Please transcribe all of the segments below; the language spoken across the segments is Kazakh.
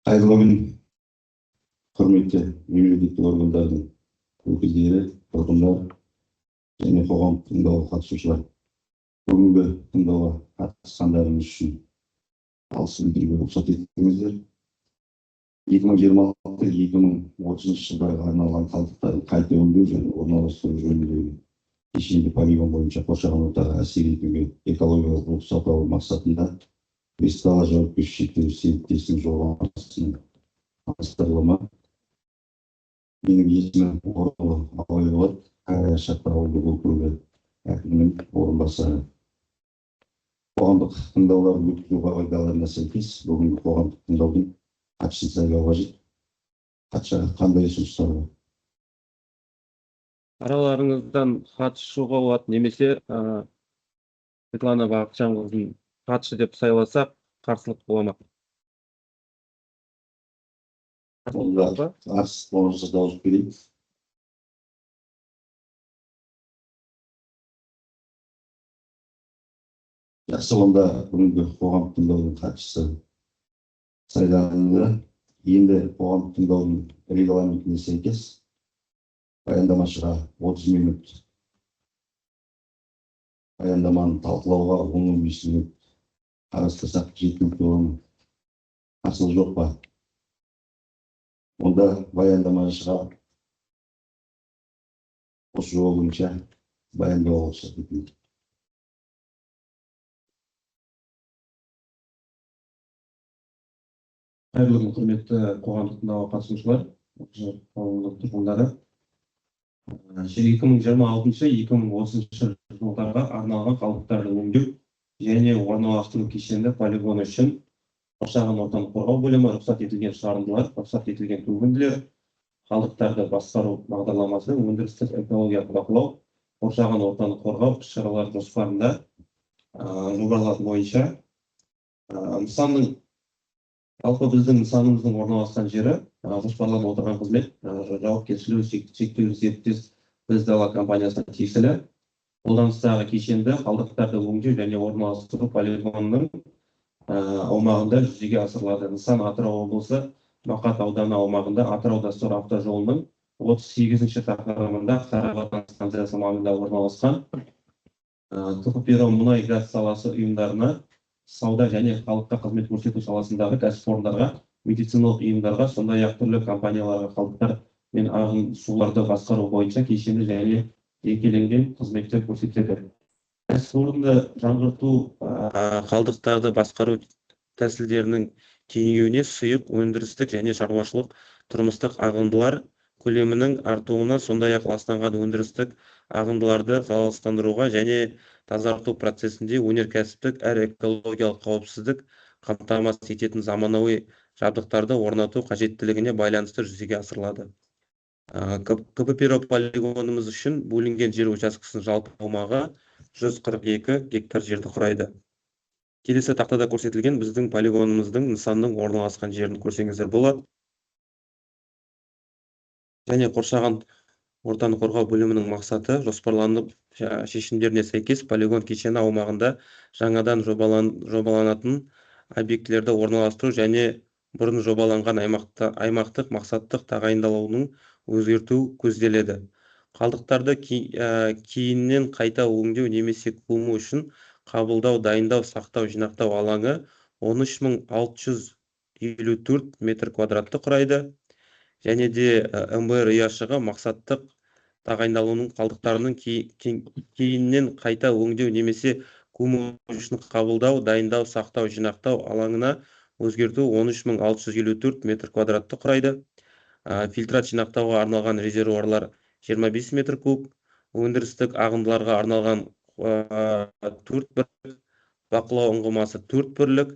Қайырлы күн, құрметті мемлекеттік органдардың өкілдері, тұрғындар және қоғамдық тыңдауға қатысушылар. Бүгінгі тыңдауға қатысқандарыңыз үшін алғыс білдіруге рұқсат етіңіздер. 2026-2030 жылдарға арналған қалдықтарды қайта өңдеу және орналастыру жөніндегі кешенді полигон бойынша қоршаған ортаға әсер етуге экологиялық рұқсат алу мақсатында Бестала жауапкершілігі шектеулі серіктестігінің жобасының авторлығы. Менің есімім Орал Абайболат, Шахтар ауылдық округі әкімінің орынбасары. Қоғамдық тыңдауларды өткізу қағидаларына сәйкес бүгінгі қоғамдық тыңдаудың қатысушы сайлау қажет. Қатысуға қандай ұсыныстар бар? Араларыңыздан қатысуға болады, немесе Светлана Бақытжанқызын қатысшы деп сайласақ, қарсылық бола ма? Қарсы болса дауыс берейік. Жақсы, онда бүгінгі қоғамдық тыңдаудың қатысушы сайланды. Енді қоғамдық тыңдаудың регламентіне сәйкес баяндамашыға 30 минут, баяндаманы талқылауға 15 минут қарастырсақ 7 минут боламын. Қарсылық жоқ па? Онда баяндамашыға осы жоба бойынша баяндауға рұқсат етіңіз. Қайырлы күн, құрметті қоғамдық тыңдауға қатысушылар, ауылдың тұрғындары. 2026-2030 жылдарға арналған қалдықтарды өңдеу және орналастыру кешенді полигоны үшін қоршаған ортаны қорғау бөлімі рұқсат етілген шығарындылар, рұқсат етілген төгінділер, қалдықтарды басқару бағдарламасы, өндірістік экологиялық бақылау, қоршаған ортаны қорғау іс-шаралар жоспарында жобалар бойынша нысанның жалпы біздің нысанымыздың орналасқан жері жоспарланып отырған қызмет жауапкершілігі шектеулі серіктестік Бестала компаниясына тиесілі қолданыстағы кешенді қалдықтарды өңдеу және орналастыру полигонының аумағында жүзеге асырылады. Нысан Атырау облысы Мақат ауданы аумағында Атырау-Доссор автожолының 38-ші тақырыбында Қарабатан станциясы маңында орналасқан. Тұқыпиро мұнай газ саласы ұйымдарына, сауда және халыққа қызмет көрсету саласындағы кәсіпорындарға, медициналық ұйымдарға, сондай-ақ түрлі компанияларға қалдықтар мен ағын суларды басқару бойынша кешенді және жекеленген қызметтер көрсетеді. Кәсіпорынды жаңғырту қалдықтарды басқару тәсілдерінің кеңеюіне, сұйық өндірістік және шаруашылық тұрмыстық ағындылар көлемінің артуына, сондай-ақ ластанған өндірістік ағындыларды залалсыздандыруға және тазарту процесінде өнеркәсіптік әрі экологиялық қауіпсіздік қамтамасыз ететін заманауи жабдықтарды орнату қажеттілігіне байланысты жүзеге асырылады. КППиро полигонымыз үшін бөлінген жер учаскесінің жалпы аумағы 142 гектар жерді құрайды. Келесі тақтада көрсетілген біздің полигонымыздың нысанның орналасқан жерін көрсеңіздер болады. Және қоршаған ортаны қорғау бөлімінің мақсаты жоспарланып шешімдеріне сәйкес полигон кешені аумағында жаңадан жобаланатын объектілерді орналастыру және бұрын жобаланған аймақтық мақсаттық тағайындалуының өзгерту көзделеді. Қалдықтарды кейіннен қайта өңдеу немесе көму үшін қабылдау, дайындау, сақтау, жинақтау алаңы 13654 метр квадратты құрайды. Және де МБР ұяшығы мақсаттық тағайындалуының қалдықтарының кейіннен қайта өңдеу немесе көму үшін қабылдау, дайындау, сақтау, жинақтау алаңына өзгерту 13654 метр квадратты құрайды. Фильтрат жинақтауға арналған резервуарлар 25 метр куб, өндірістік ағындыларға арналған 4 бірлік, бақылау ұңғымасы 4 бірлік,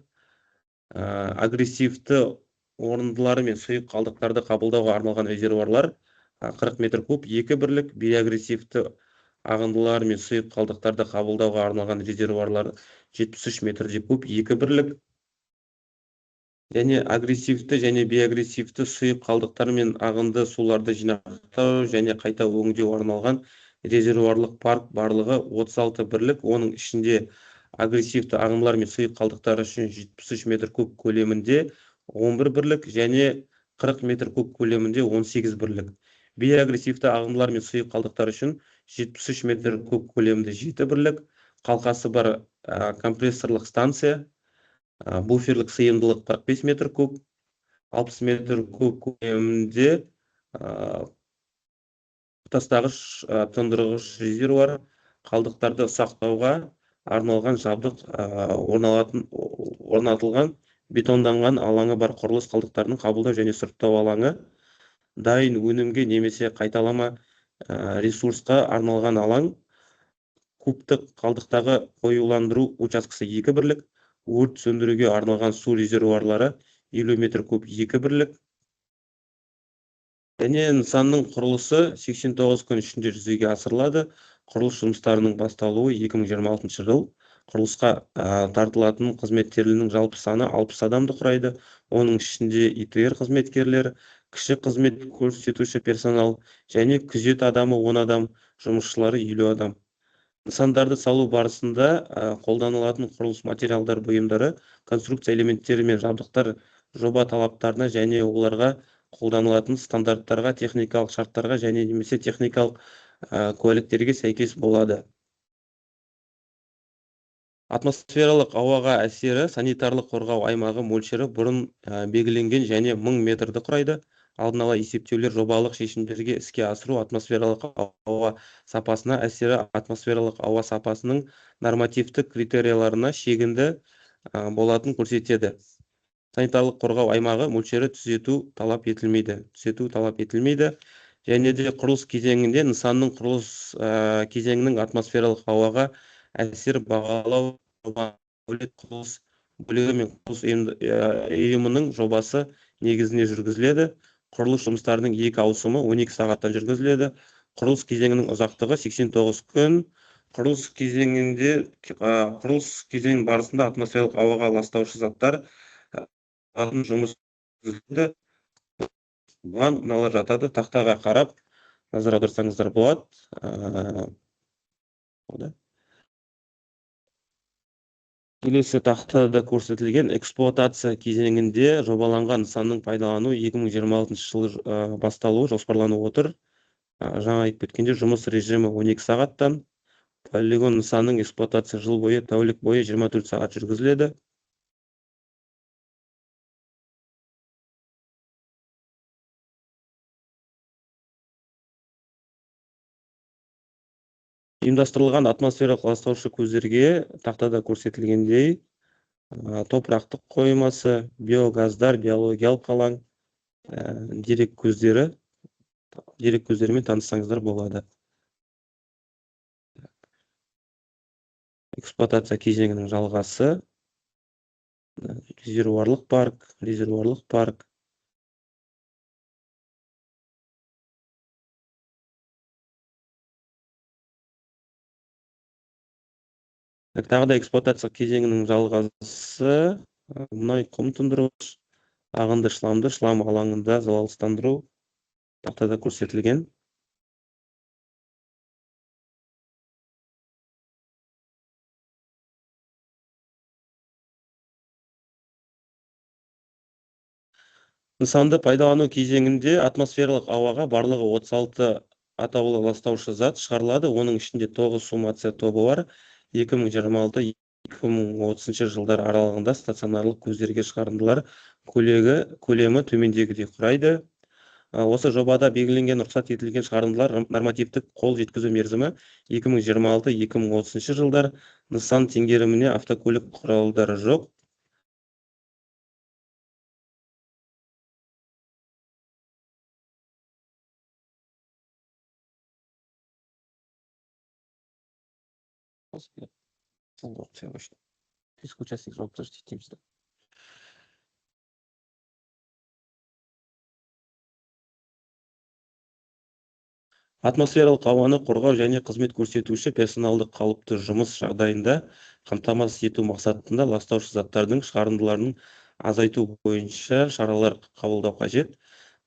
агрессивті орындылары мен сұйық қалдықтарды қабылдауға арналған резервуарлар 40 метр куб, 2 бірлік, биоагрессивті ағындылар мен сұйық қалдықтарды қабылдауға арналған резервуарлар 73 метр куб, 2 бірлік. Және агрессивті және биоагрессивті сұйық қалдықтар мен ағынды суларды жинақтау және қайта өңдеу арналған резервуарлық парк барлығы 36 бірлік, оның ішінде агрессивті ағындылар мен сұйық қалдықтар үшін 73 метр куб көлемінде 11 бірлік және 40 метр куб көлемінде 18 бірлік. Бейагрессивті ағындылар мен сұйық қалдықтар үшін 73 метр куб көлемінде 7 бірлік. Қалқасы бар компрессорлық станция, буферлік сыйымдылық 45 метр куб, 60 метр куб көлемінде тастағыш тұндырғыш резервуар, қалдықтарды сақтауға арналған жабдық, орнатылған бетонданған алаңы бар құрылыс қалдықтарын қабылдау және сұрыптау алаңы, дайын өнімге немесе қайталама ресурсқа арналған алаң, кубтық қалдықтағы қоюландыру учаскесі 2 бірлік, өрт сөндіруге арналған су резервуарлары 50 метр куб 2 бірлік. Және нысанның құрылысы 89 күн ішінде жүзеге асырылады. Құрылыс жұмыстарының басталуы 2026 жыл. Құрылысқа тартылатын қызметкерлерінің жалпы саны 60 адамды құрайды. Оның ішінде ИТР қызметкерлері, кіші қызмет көрсетуші персонал және күзет адамы 10 адам, жұмысшылары 50 адам. Нысандарды салу барысында қолданылатын құрылыс материалдар бұйымдары, конструкция элементтері мен жабдықтар жоба талаптарына және оларға қолданылатын стандарттарға, техникалық шарттарға және немесе техникалық куәліктерге сәйкес болады. Атмосфералық ауаға әсері санитарлық қорғау аймағы мөлшері бұрын белгіленген және 1000 метрді құрайды. Алдын ала есептеулер жобалық шешімдерге іске асыру атмосфералық ауа сапасына әсері атмосфералық ауа сапасының нормативтік критерияларына шегінді болатын көрсетеді. Санитарлық қорғау аймағы мөлшері түзету талап етілмейді. Және де құрылыс кезеңінде нысанның құрылыс кезеңінің атмосфералық ауаға әсер бағалау құрылыс бөлігі мен құрылыс ұйымының жобасы негізіне жүргізіледі. Құрылыс жұмыстарының 2 ауысымы 12 сағаттан жүргізіледі. Құрылыс кезеңінің ұзақтығы 89 күн. Құрылыс кезеңінің барысында атмосфералық ауаға ластаушы заттар жұмыс жүргізіледі. Бұған мыналар жатады. Тақтаға қарап назар аударсаңыздар болады. Келесі тақтада көрсетілген эксплуатация кезеңінде жобаланған нысанның пайдалану 2026 жылы басталуы жоспарланып отыр. Жаңа айтып өткенде жұмыс режимі 12 сағаттан. Полигон нысанның эксплуатация жыл бойы, тәулік бойы 24 сағат жүргізіледі. Ұйымдастырылған атмосфералық ластаушы көздерге тақтада көрсетілгендей топырақтық қоймасы, биогаздар, биологиялық алаң, дерек көздерімен таныссаңыздар болады. Эксплуатация кезеңінің жалғасы, резервуарлық парк. Тағы да эксплуатация кезеңінің жалғасы, мұнай құм тұндырғыш, ағынды шламды шлам алаңында залалсыздандыру тақтада көрсетілген. Нысанды пайдалану кезеңінде атмосфералық ауаға барлығы 36 атаулы ластаушы зат шығарылады. Оның ішінде 9 суммация тобы бар. 2026-2030 жылдар аралығында стационарлық көздерге шығарындылар көлемі төмендегідей құрайды. Осы жобада белгіленген рұқсат етілген шығарындылар нормативтік қол жеткізу мерзімі 2026-2030 жылдар. Нысан теңгеріміне автокөлік құралдары жоқ. Атмосфералық ауаны қорғау және қызмет көрсетуші персоналды қалыпты жұмыс жағдайында қамтамасыз ету мақсатында ластаушы заттардың шығарындыларын азайту бойынша шаралар қабылдау қажет.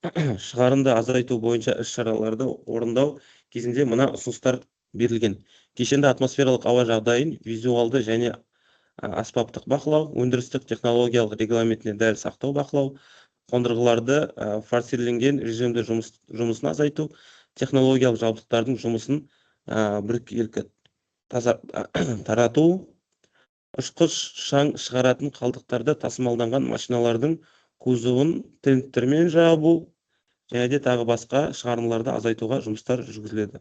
Шығарынды азайту бойынша іс-шараларды орындау кезінде мына ұсыныстар берілген. Кешенді атмосфералық ауа жағдайын визуалды және аспаптық бақылау, өндірістік технологиялық регламентіне дәл сақтау бақылау, қондырғыларды форсирленген режимде жұмысын азайту, технологиялық жабдықтардың жұмысын біркелкі тарату, ұшқыш шаң шығаратын қалдықтарды тасымалданған машиналардың кузовын тенттермен жабу, және де тағы басқа шығарындыларды азайтуға жұмыстар жүргізіледі.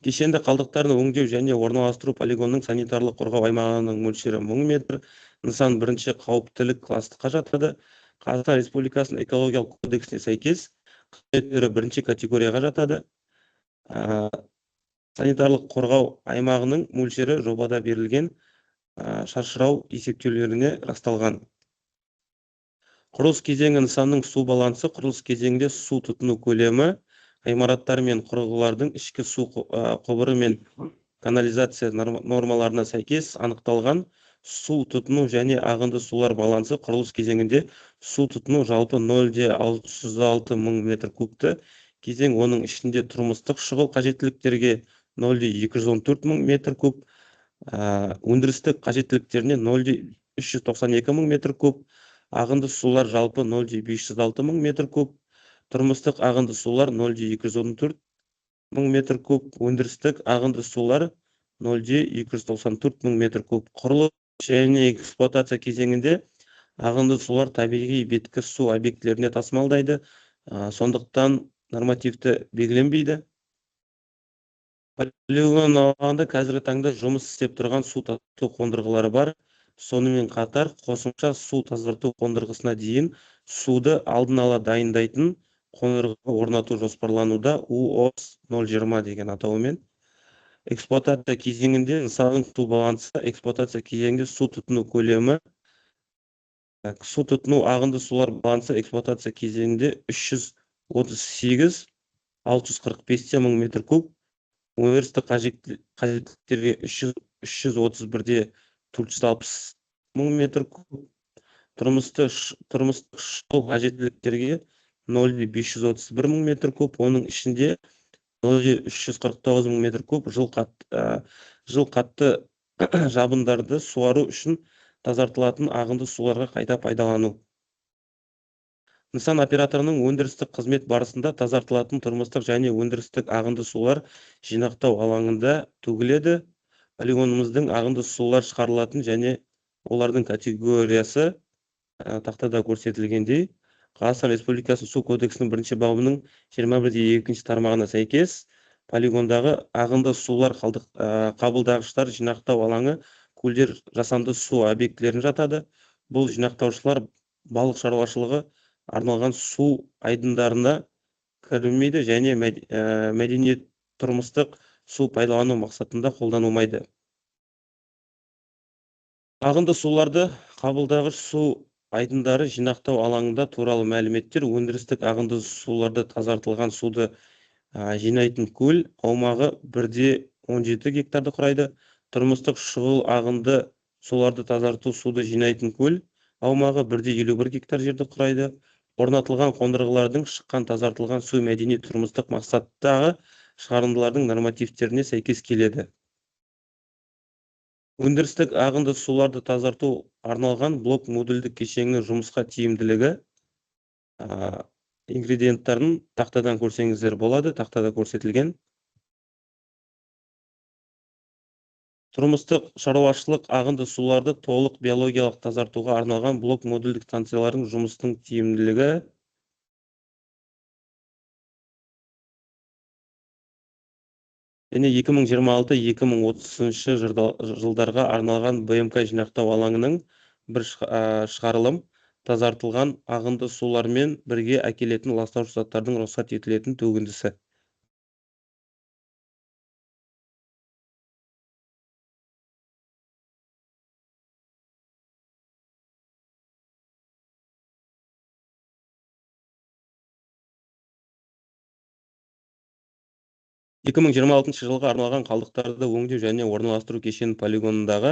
Кешенді қалдықтарын өңдеу және орналастыру полигонның санитарлық қорғау аймағының мөлшері 1000 метр, нысан бірінші қауіптілік кластыққа жатады. Қазақстан Республикасының экологиялық кодексіне сәйкес қызметтері бірінші категорияға жатады. Санитарлық қорғау аймағының мөлшері жобада берілген шашырау есептеулеріне расталған. Құрылыс кезеңі нысанның су балансы, құрылыс кезеңінде су тұтыну көлемі, ғимараттар мен құрылғылардың ішкі су құбыры мен канализация нормаларына сәйкес анықталған су тұтыну және ағынды сулар балансы құрылыс кезеңінде су тұтыну жалпы 0,606 мың метр кубті, кезең оның ішінде тұрмыстық шұғыл қажеттіліктерге 0,214 мың метр куб, өндірістік қажеттіліктеріне 0,392 мың метр куб, ағынды сулар жалпы 0,506 мың метр куб, тұрмыстық ағынды сулар 0,214 мың метр куб, өндірістік ағынды сулар 0,294 мың метр куб. Құрылыс және эксплуатация кезеңінде ағынды сулар табиғи беткі су объектілеріне тасымалдайды, сондықтан нормативті белгіленбейді. Полигон алаңында қазіргі таңда жұмыс істеп тұрған су тазарту қондырғылары бар. Сонымен қатар қосымша су тазарту қондырғысына дейін суды алдын ала дайындайтын қондырғы орнату жоспарлануда УОС 020 деген атауымен. Эксплуатация кезеңінде нысанның су балансы, эксплуатация кезеңінде су тұтыну көлемі, су тұтыну ағынды сулар балансы эксплуатация кезеңінде 338 645 мың метр куб, өндірістік қажеттіліктерге 331 460 мың метр куб, тұрмыстық шұғыл қажеттіліктерге 0,531 мың метр куб, оның ішінде 0,349 мың метр куб жыл қатты жабындарды суару үшін тазартылатын ағынды суларға қайта пайдалану. Нысан операторының өндірістік қызмет барысында тазартылатын тұрмыстық және өндірістік ағынды сулар жинақтау алаңында төгіледі. Полигонымыздың ағынды сулар шығарылатын және олардың категориясы тақтада көрсетілгендей. Қазақстан Республикасы су кодексінің бірінші бабының 21-2 тармағына сәйкес полигондағы ағынды сулар қабылдағыштар жинақтау алаңы көлдер жасанды су объектілерін жатады. Бұл жинақтаушылар балық шаруашылығы арналған су айдындарына кірмейді және мәдениет тұрмыстық су пайдалану мақсатында қолданылмайды. Ағынды суларды қабылдағыш су айдындары жинақтау алаңында туралы мәліметтер: өндірістік ағынды суларды тазартылған суды жинайтын көл аумағы 1,17 гектарды құрайды. Тұрмыстық шұғыл ағынды суларды тазарту суды жинайтын көл аумағы 1,51 гектар жерді құрайды. Орнатылған қондырғылардың шыққан тазартылған су мәдени тұрмыстық мақсаттағы шығарындылардың нормативтеріне сәйкес келеді. Өндірістік ағынды суларды тазарту арналған блок модульдік кешенінің жұмысқа тиімділігі ингредиенттарын тақтадан көрсеңіздер болады, тақтада көрсетілген. Тұрмыстық шаруашылық ағынды суларды толық биологиялық тазартуға арналған блок модульдік станциялардың жұмысының тиімділігі және 2026-2030 жылдарға арналған БМК жинақтау алаңының бір шығарылым тазартылған ағынды сулармен бірге әкелетін ластаушы заттардың рұқсат етілетін төгіндісі. жылға арналған қалдықтарды өңдеу және орналастыру кешенінің полигонындағы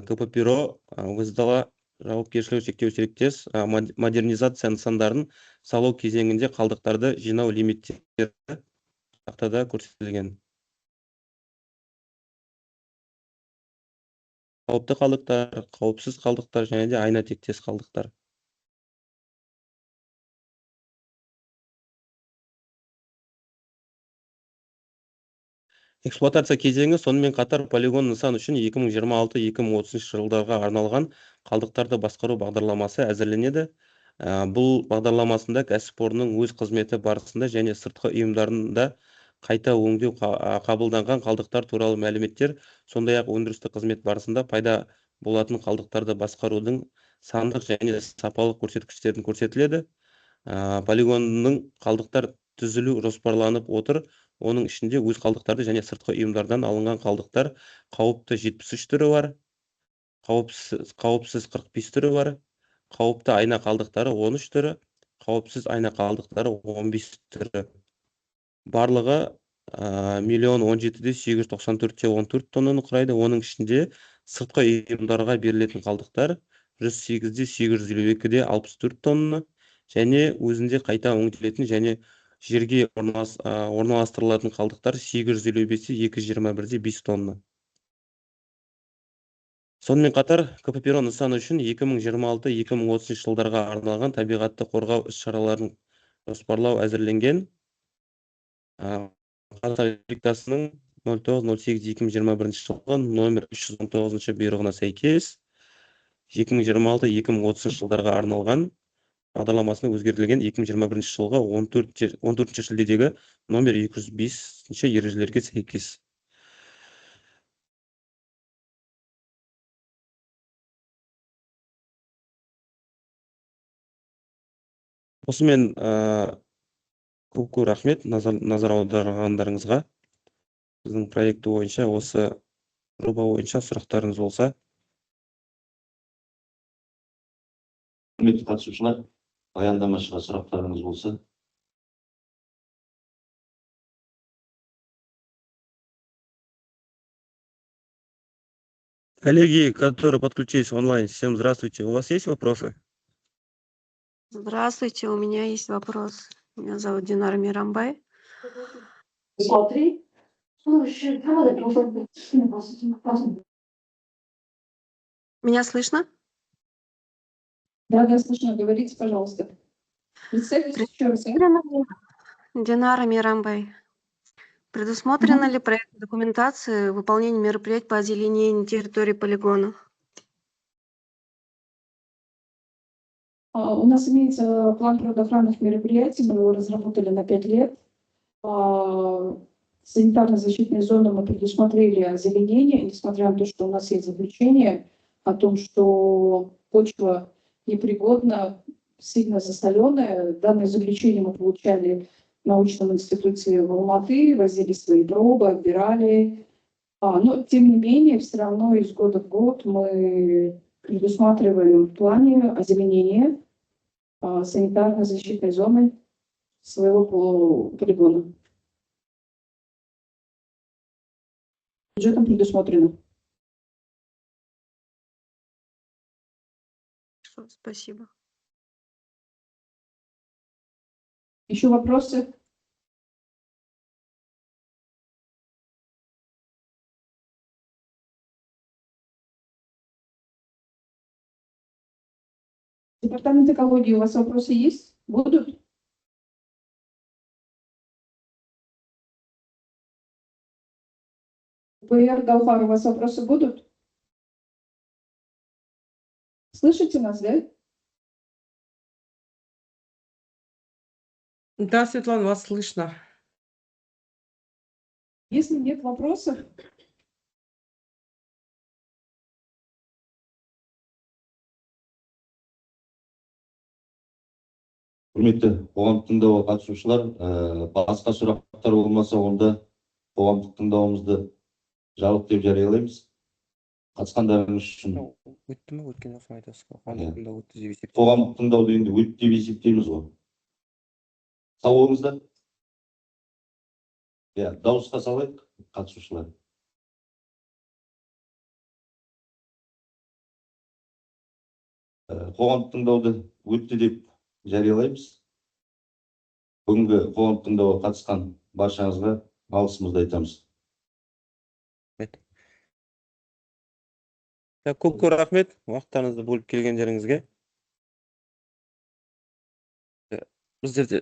КППИРО Өздала жауапкершілігі шектеулі серіктес модернизация нысандарын салу кезеңінде қалдықтарды жинау лимиттері тақтада көрсетілген. қауіпті қалдықтар, қауіпсіз қалдықтар және де айна тектес қалдықтар. Эксплуатация кезеңі сонымен қатар полигон нысан үшін 2026-2030 жылдарға арналған қалдықтарды басқару бағдарламасы әзірленеді. Бұл бағдарламасында кәсіпорынның өз қызметі барысында және сыртқы ұйымдарында қайта өңдеу қабылданған қалдықтар туралы мәліметтер, сондай-ақ өндірістік қызмет барысында пайда болатын қалдықтарды басқарудың сандық және сапалық көрсеткіштерін көрсетіледі. Полигонның қалдықтар түзілу жоспарланып отыр. Оның ішінде өз қалдықтарды және сыртқы ұйымдардан алынған қалдықтар қауіпті 73 түрі бар, қауіпсіз 45 түрі бар, қауіпті айна қалдықтары 13 түрі, қауіпсіз айна қалдықтары 15 түрі. Барлығы 1.017.894 тоннаны құрайды. Оның ішінде сыртқы ұйымдарға берілетін қалдықтар 108.852.64 тонна және өзінде қайта өңделетін және жерге орналастырылатын қалдықтар 855.221.5 тонна. Сонымен қатар КППИРО нысаны үшін 2026-2030 жылдарға арналған табиғатты қорғау іс-шараларын жоспарлау әзірленген. Қазақстан Республикасының 09.08.2021 жылғы номер 319 бұйрығына сәйкес 2026-2030 жылдарға арналған бағдарламасына өзгертілген 2021 жылғы 14 шілдедегі номер 205 ережелерге сәйкес. Осымен көп рахмет назар аударғандарыңызға. Біздің проекті бойынша осы жоба бойынша сұрақтарыңыз болса. Құрметті қатысушылар, баяндамашыға сұрақтарыңыз болса. Коллеги, которые подключились онлайн, всем здравствуйте. У вас есть вопросы? Здравствуйте, у меня есть вопрос. Меня зовут Динара Мирамбай. Смотри. Меня слышно? Да, слышно. Говорите, пожалуйста. Представьтесь еще раз. Динара Мирамбай. Предусмотрена ли проект документации выполнения мероприятий по озеленению территории полигона? У нас имеется план природоохранных мероприятий, мы его разработали на 5 лет. Санитарно-защитные зоны мы предусмотрели озеленение, несмотря на то, что у нас есть заключение о том, что почва непригодна, сильно засоленая. Данное заключение мы получали в научном институте в Алматы, возили свои пробы, отбирали. Но, тем не менее, все равно из года в год мы предусматриваем в плане озеленения санитарно-защитной зоны своего полигона. Бюджетом предусмотрено. Спасибо. Еще вопросы? Департамент экологии, у вас вопросы есть? Будут? ПР Галфар, у вас вопросы будут? Слышите нас, да? Да, Светлана, вас слышно. Если нет вопросов, Құрметті қоғамдық тыңдауға қатысушылар, басқа сұрақтар болмаса, онда қоғамдық тыңдауымызды жабық деп жариялаймыз. Қатысқандарыңыз үшін Өтті ме? Өткен жоқсын айтасыз ба? Қоғамдық тыңдау өтті деп есептейміз. қоғамдық тыңдауды енді өтті деп есептейміз ғой. Сау болыңыздар. Дауысқа салайық, қатысушылар. Қоғамдық тыңдауды өтті деп жариялаймыз. Бүгінгі қоғамдық тыңдауға қатысқан баршаңызға алғысымызды айтамыз. Көп рахмет уақыттарыңызды бөліп келгендеріңізге. Біздерде